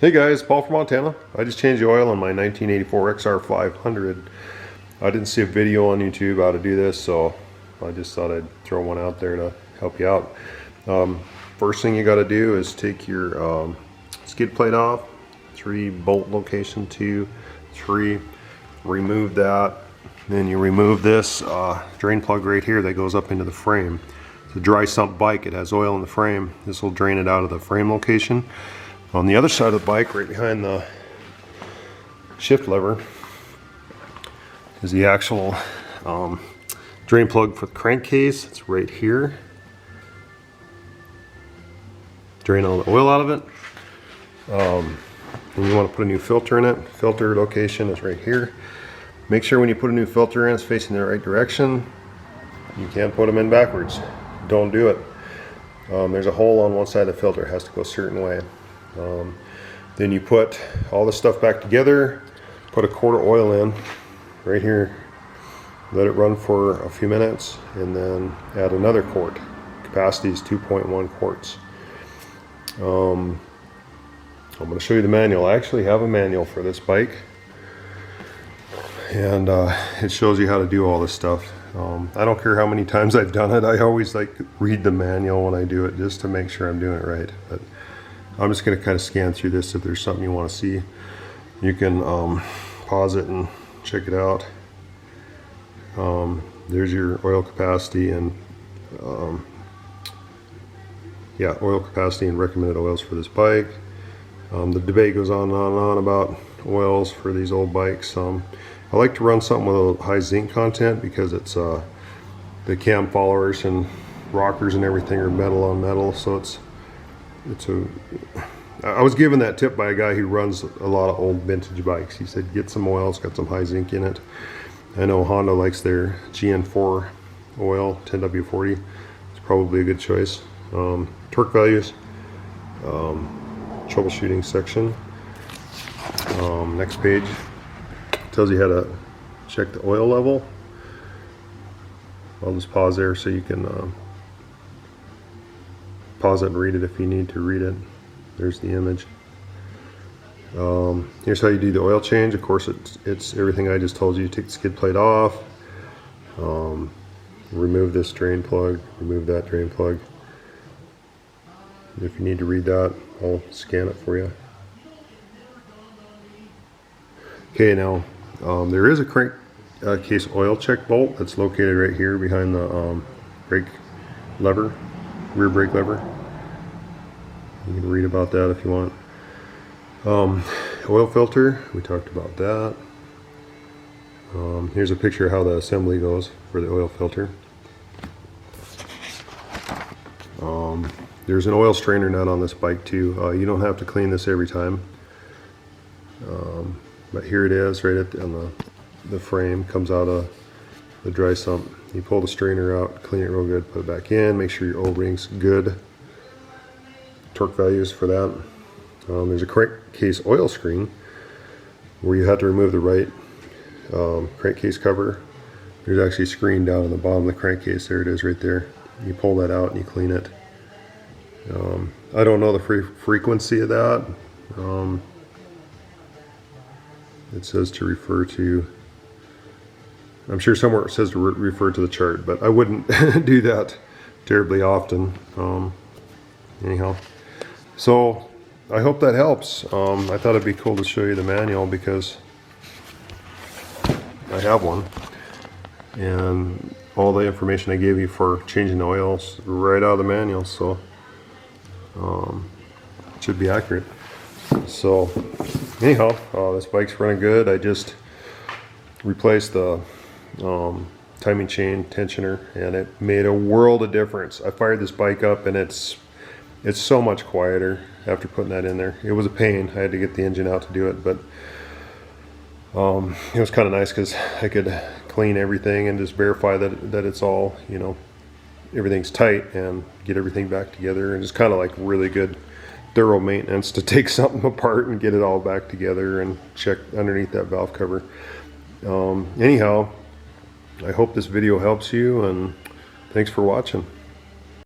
Hey guys, Paul from Montana. I just changed the oil on my 1984 XR500. I didn't see a video on YouTube how to do this, so I just thought I'd throw one out there to help you out. First thing you got to do is take your skid plate off, 3 bolt location, 2, 3, remove that. Then you remove this drain plug right here that goes up into the frame. It's a dry sump bike, it has oil in the frame. This will drain it out of the frame location. On the other side of the bike, right behind the shift lever, is the actual drain plug for the crankcase. It's right here. Drain all the oil out of it. And you want to put a new filter in it. Filter location is right here. Make sure when you put a new filter in, it's facing the right direction. You can't put them in backwards. Don't do it. There's a hole on one side of the filter. It has to go a certain way. Then you put all the stuff back together, put a quart of oil in right here, let it run for a few minutes, and then add another quart. Capacity is 2.1 quarts. I'm going to show you the manual. I actually have a manual for this bike, and it shows you how to do all this stuff. I don't care how many times I've done it, I always like read the manual when I do it just to make sure I'm doing it right. But I'm just going to kind of scan through this. If there's something you want to see, you can pause it and check it out. There's your oil capacity and yeah, oil capacity and recommended oils for this bike. The debate goes on and on about oils for these old bikes. I like to run something with a high zinc content because it's the cam followers and rockers and everything are metal on metal, so I was given that tip by a guy who runs a lot of old vintage bikes. He said get some oil, it's got some high zinc in it. I know Honda likes their GN4 oil, 10W40. It's probably a good choice. Torque values, troubleshooting section. Next page tells you how to check the oil level. I'll just pause there so you can pause it and read it if you need to read it. There's the image. Here's how you do the oil change. Of course, it's everything I just told you. Take the skid plate off, remove this drain plug, remove that drain plug. If you need to read that, I'll scan it for you. Okay, now there is a crankcase oil check bolt that's located right here behind the brake lever, rear brake lever. You can read about that if you want. Oil filter, we talked about that. Here's a picture of how the assembly goes for the oil filter. There's an oil strainer nut on this bike too. You don't have to clean this every time. But here it is right on the frame, comes out of the dry sump. You pull the strainer out, clean it real good, put it back in, make sure your O-ring's good. Torque values for that. There's a crankcase oil screen where you have to remove the right crankcase cover. There's actually a screen down on the bottom of the crankcase. There it is right there. You pull that out and you clean it. I don't know the frequency of that. It says to refer to, I'm sure somewhere it says to refer to the chart, but I wouldn't do that terribly often. Anyhow, so I hope that helps. I thought it'd be cool to show you the manual because I have one, and all the information I gave you for changing the oils right out of the manual, so it should be accurate. So anyhow, this bike's running good. I just replaced the timing chain tensioner, and it made a world of difference. I fired this bike up, and it's so much quieter after putting that in there. It was a pain. I had to get the engine out to do it, but it was kind of nice because I could clean everything and just verify that it's all, you know, everything's tight, and get everything back together. And it's kind of like really good thorough maintenance to take something apart and get it all back together and check underneath that valve cover. Anyhow, I hope this video helps you, and thanks for watching.